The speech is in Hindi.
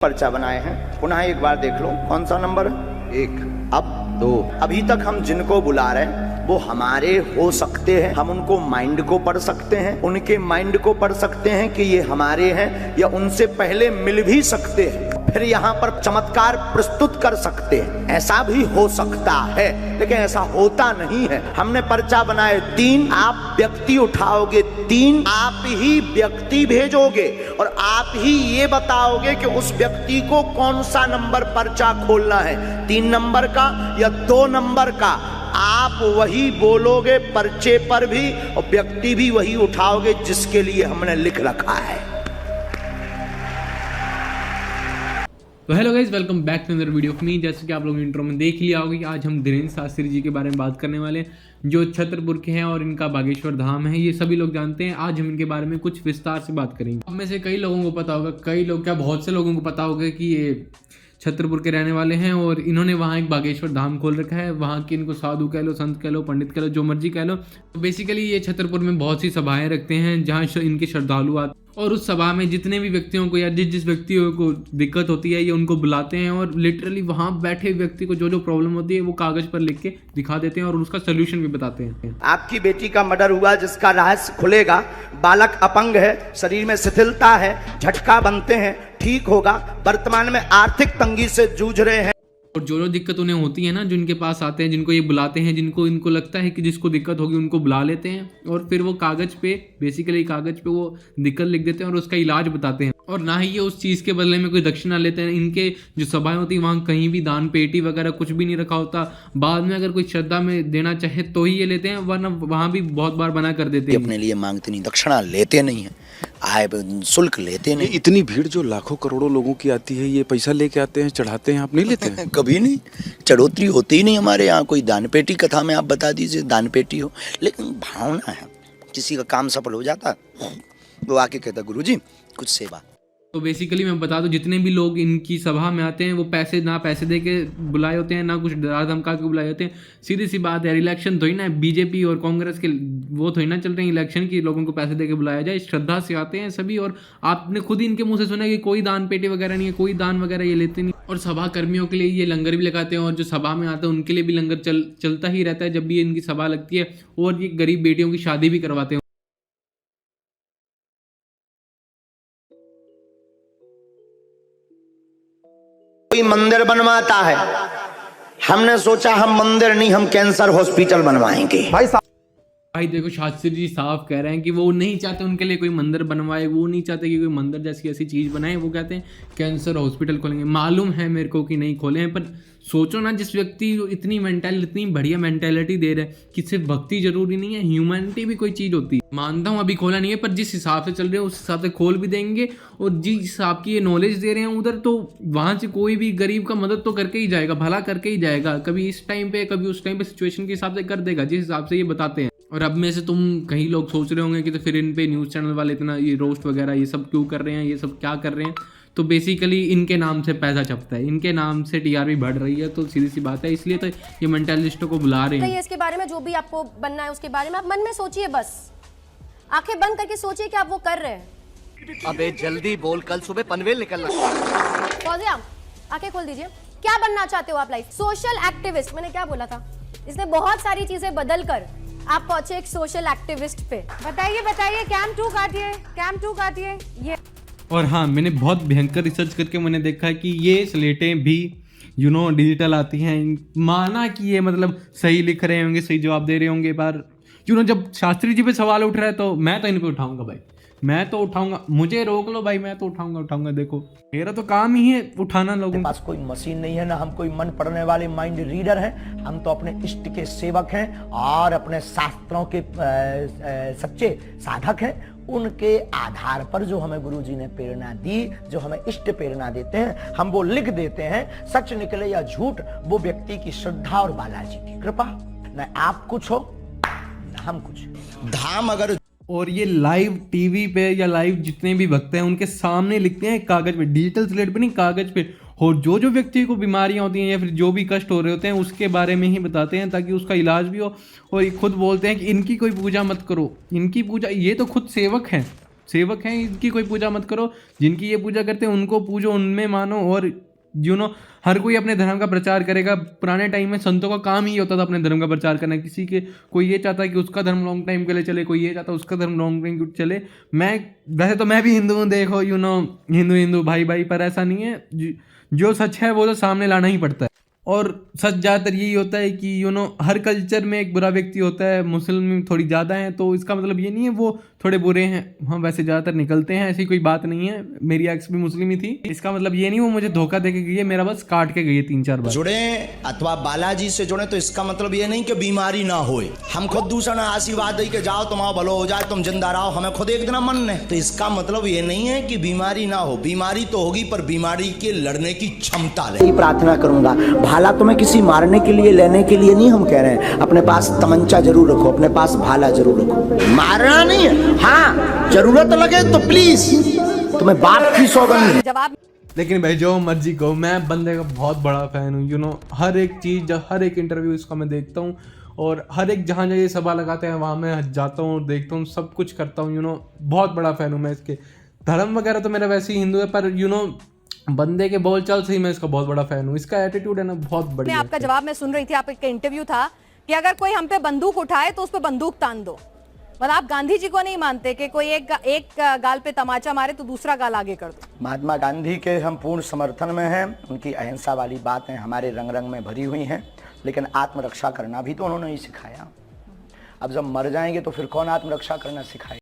पर्चा बनाए हैं, पुनः एक बार देख लो। कौन सा नंबर? 1। अब 2। अभी तक हम जिनको बुला रहे हैं वो हमारे हो सकते हैं, हम उनको माइंड को पढ़ सकते हैं, उनके माइंड को पढ़ सकते हैं कि ये हमारे हैं, या उनसे पहले मिल भी सकते हैं, फिर यहाँ पर चमत्कार प्रस्तुत कर सकते हैं। ऐसा भी हो सकता है, लेकिन ऐसा होता नहीं है। हमने पर्चा बनाए 3, आप व्यक्ति उठाओगे 3, आप ही व्यक्ति भेजोगे और आप ही ये बताओगे कि उस व्यक्ति को कौन सा नंबर पर्चा खोलना है, 3 नंबर का या 2 नंबर का। आप वही बोलोगे पर्चे पर भी और व्यक्ति भी वही उठाओगे जिसके लिए हमने लिख रखा है। तो hello guys, welcome back to another video of me. जैसे कि आप लोगों ने इंट्रो में देख लिया होगा कि आज हम धीरेन्द्र शास्त्री जी के बारे में बात करने वाले हैं, जो छतरपुर के हैं और इनका बागेश्वर धाम है। ये सभी लोग जानते हैं। आज हम इनके बारे में कुछ विस्तार से बात करेंगे। अब में से कई लोगों को पता होगा, कई लोग क्या बहुत से लोगों को पता होगा कि ये छतरपुर के रहने वाले हैं और इन्होंने वहाँ एक बागेश्वर धाम खोल रखा है। वहाँ के इनको साधु कह लो, संत कह लो, पंडित कह लो, जो मर्जी कह लो। तो बेसिकली ये छतरपुर में बहुत सी सभाएं रखते हैं जहाँ इनके श्रद्धालु आते हैं और उस सभा में जितने भी व्यक्तियों को या जिस व्यक्तियों को दिक्कत होती है ये उनको बुलाते हैं और लिटरली वहाँ बैठे व्यक्ति को जो प्रॉब्लम होती है वो कागज पर लिख के दिखा देते हैं और उसका सोल्यूशन भी बताते हैं। आपकी बेटी का मर्डर हुआ जिसका रहस्य खुलेगा, बालक अपंग है, शरीर में शिथिलता है, झटका बनते हैं, ठीक होगा, वर्तमान में आर्थिक तंगी से जूझ रहे हैं। और जो दिक्कत उन्हें होती है ना, जिनके पास आते हैं, जिनको ये बुलाते हैं, जिनको इनको लगता है कि जिसको दिक्कत होगी उनको बुला लेते हैं और फिर वो कागज पे बेसिकली कागज पे वो दिक्कत लिख देते हैं और उसका इलाज बताते हैं। और ना ही ये उस चीज़ के बदले में कोई दक्षिणा लेते हैं। इनके जो सभाएं होती है वहाँ कहीं भी दान पेटी वगैरह कुछ भी नहीं रखा होता। बाद में अगर कोई श्रद्धा में देना चाहे तो ही ये लेते हैं, वरना वहाँ भी बहुत बार मना कर देते हैं। अपने लिए मांगते नहीं, दक्षिणा लेते नहीं है, आय शुल्क लेते नहीं। इतनी भीड़ जो लाखों करोड़ों लोगों की आती है, ये पैसा लेके आते हैं, चढ़ाते हैं, आप नहीं लेते हैं? कभी नहीं, चढ़ोतरी होती ही नहीं हमारे यहाँ। कोई दान पेटी कथा में आप बता दीजिए दान पेटी हो, लेकिन भावना है। किसी का काम सफल हो जाता वो आके कहता गुरुजी कुछ सेवा। तो बेसिकली मैं बता दूं, जितने भी लोग इनकी सभा में आते हैं वो पैसे दे के बुलाए होते हैं, ना कुछ डरा धमका के बुलाए होते हैं। सीधी सी बात है, इलेक्शन थोड़ी ना बीजेपी और कांग्रेस के वो थोड़ी ना चल रहे हैं इलेक्शन की लोगों को पैसे दे के बुलाया जाए। श्रद्धा से आते हैं सभी और आपने खुद ही इनके मुंह से सुना है कि कोई दान पेटी वगैरह नहीं है, कोई दान वगैरह ये लेते नहीं। और सभा कर्मियों के लिए ये लंगर भी लगाते हैं और जो सभा में आते हैं उनके लिए भी लंगर चलता ही रहता है जब भी इनकी सभा लगती है। और ये गरीब बेटियों की शादी भी करवाते हैं। कोई मंदिर बनवाता है, हमने सोचा हम मंदिर नहीं, हम कैंसर हॉस्पिटल बनवाएंगे। भाई देखो, शास्त्री जी साफ कह रहे हैं कि वो नहीं चाहते उनके लिए कोई मंदिर बनवाए, वो नहीं चाहते कि कोई मंदिर जैसी ऐसी चीज़ बनाए। वो कहते हैं कैंसर हॉस्पिटल खोलेंगे। मालूम है मेरे को कि नहीं खोले हैं, पर सोचो ना, जिस व्यक्ति इतनी बढ़िया मेंटालिटी दे रहे हैं कि सिर्फ भक्ति जरूरी नहीं है, ह्यूमैनिटी भी कोई चीज़ होती है। मानता हूँ अभी खोला नहीं है, पर जिस हिसाब से चल रहे हैं उस हिसाब से खोल भी देंगे। और जिस हिसाब की ये नॉलेज दे रहे हैं उधर, तो वहाँ से कोई भी गरीब का मदद तो करके ही जाएगा, भला करके ही जाएगा। कभी इस टाइम पे, कभी उस टाइम पे, सिचुएशन के हिसाब से कर देगा जिस हिसाब से ये बताते हैं। और अब में से तुम कई लोग सोच रहे होंगे कि तो फिर इन पे न्यूज़ चैनल वाले इतना ये रोस्ट वगैरह ये सब क्यों कर रहे हैं, ये सब क्या कर रहे हैं। तो बेसिकली इनके नाम से पैसा छपता है, इनके नाम से टीआरपी बढ़ रही है, तो सीधी सी बात है, इसलिए तो ये मेंटलिस्टों को बुला रहे हैं। इसके बारे में जो भी आपको बनना है उसके बारे में आप मन में सोचिए, बस आंखें बंद करके सोचिए कि आप वो कर रहे हैं। अबे जल्दी बोल, कल सुबह पनवेल निकलना। फौजिया, आंखें खोल दीजिए। क्या बनना चाहते हो आप लाइफ? Social activist. मैंने क्या बोला था? इसने बहुत सारी चीजें बदल कर आप पहुंचे एक सोशल एक्टिविस्ट पे। बताइए कैंप 2 काटिए ये। और हाँ, मैंने बहुत भयंकर रिसर्च करके मैंने देखा है कि ये स्लेटें भी डिजिटल आती हैं। माना कि ये मतलब सही लिख रहे होंगे, सही जवाब दे रहे होंगे, पर जब शास्त्री जी पे सवाल उठ रहा है तो मैं तो इन पे उठाऊंगा भाई, मैं तो उठाऊंगा। मुझे रोक लो भाई, मैं तो उठाऊंगा। देखो मेरा तो काम ही है उठाना लोगों के पास कोई मशीन नहीं है, ना हम कोई मन पढ़ने वाले माइंड रीडर हैं। हम तो अपने इष्ट के सेवक हैं और अपने शास्त्रों के सच्चे साधक हैं। उनके आधार पर जो हमें गुरुजी ने प्रेरणा दी, जो हमें इष्ट प्रेरणा देते हैं, हम वो लिख देते हैं। सच निकले या झूठ, वो व्यक्ति की श्रद्धा और बालाजी की कृपा। न आप कुछ हो न हम कुछ। धाम अगर और ये लाइव टीवी पे या लाइव जितने भी भक्त हैं उनके सामने लिखते हैं कागज पे, डिजिटल स्लेट पे नहीं, कागज पे। और जो व्यक्ति को बीमारियां होती हैं या फिर जो भी कष्ट हो रहे होते हैं उसके बारे में ही बताते हैं ताकि उसका इलाज भी हो। और ये खुद बोलते हैं कि इनकी कोई पूजा मत करो, इनकी पूजा, ये तो खुद सेवक हैं, सेवक हैं, इनकी कोई पूजा मत करो, जिनकी ये पूजा करते हैं उनको पूजो, उनमें मानो। और हर कोई अपने धर्म का प्रचार करेगा। पुराने टाइम में संतों का काम ही होता था अपने धर्म का प्रचार करना। किसी के कोई ये चाहता है कि उसका धर्म लॉन्ग टाइम के लिए चले, कोई ये चाहता है उसका धर्म लॉन्ग टाइम के लिए चले। वैसे तो मैं भी हिंदू हूँ, देखो हिंदू भाई भाई, पर ऐसा नहीं है। जो सच है वो तो सामने लाना ही पड़ता है। और सच ज़्यादातर यही होता है कि हर कल्चर में एक बुरा व्यक्ति होता है। मुस्लिम थोड़ी ज़्यादा हैं, तो इसका मतलब ये नहीं है वो थोड़े बुरे हैं। हाँ, वैसे ज़्यादातर निकलते हैं, ऐसी कोई बात नहीं है। मेरी एक्स भी मुस्लिम ही थी, इसका मतलब ये नहीं वो मुझे धोखा दे के गई है, मेरा बस काट के गई है 3-4 बार। जुड़े अथवा बालाजी से जुड़े तो इसका मतलब ये नहीं कि बीमारी ना होए। हम खुद दूसरा आशीर्वाद दे के जाओ तुम्हारा भलो हो जाए, तुम जिंदा रहो, हमें खुद एक दिन मन ने, तो इसका मतलब ये नहीं है कि बीमारी ना हो। बीमारी तो होगी पर बीमारी के लड़ने की क्षमता रहे। प्रार्थना करूंगा, भाला तुम्हें किसी मारने के लिए लेने के लिए नहीं हम कह रहे हैं। अपने पास तमंचा जरूर रखो, अपने पास भाला जरूर रखो। मारना नहीं है, हाँ जरूरत लगे तो प्लीज, तुम्हें बाप की सौगंध। जवाब लेकिन भाई जो मर्जी कहो, मैं बंदे का बहुत बड़ा फैन हूँ। हर एक चीज़, हर एक इंटरव्यू इसका मैं देखता हूँ, और हर एक जहाँ ये सभा लगाते हैं वहाँ मैं जाता हूँ, देखता हूँ, सब कुछ करता हूँ। बहुत बड़ा फैन हूँ मैं इसके। धर्म वगैरह तो मेरा वैसे ही हिंदू है, पर बंदे के बोलचाल से ही मैं इसका बहुत बड़ा फैन हूँ। इसका एटीट्यूड है ना बहुत बढ़िया। आपका जवाब मैं सुन रही थी, आपका इंटरव्यू था कि अगर कोई हम पे बंदूक उठाए तो उस पे बंदूक तान दो। मतलब आप गांधी जी को नहीं मानते कि कोई एक गाल पे तमाचा मारे तो दूसरा गाल आगे कर दो। महात्मा गांधी के हम पूर्ण समर्थन में हैं। उनकी अहिंसा वाली बातें हमारे रंग रंग में भरी हुई हैं, लेकिन आत्मरक्षा करना भी तो उन्होंने ही सिखाया। अब जब मर जाएंगे तो फिर कौन आत्मरक्षा करना सिखाए।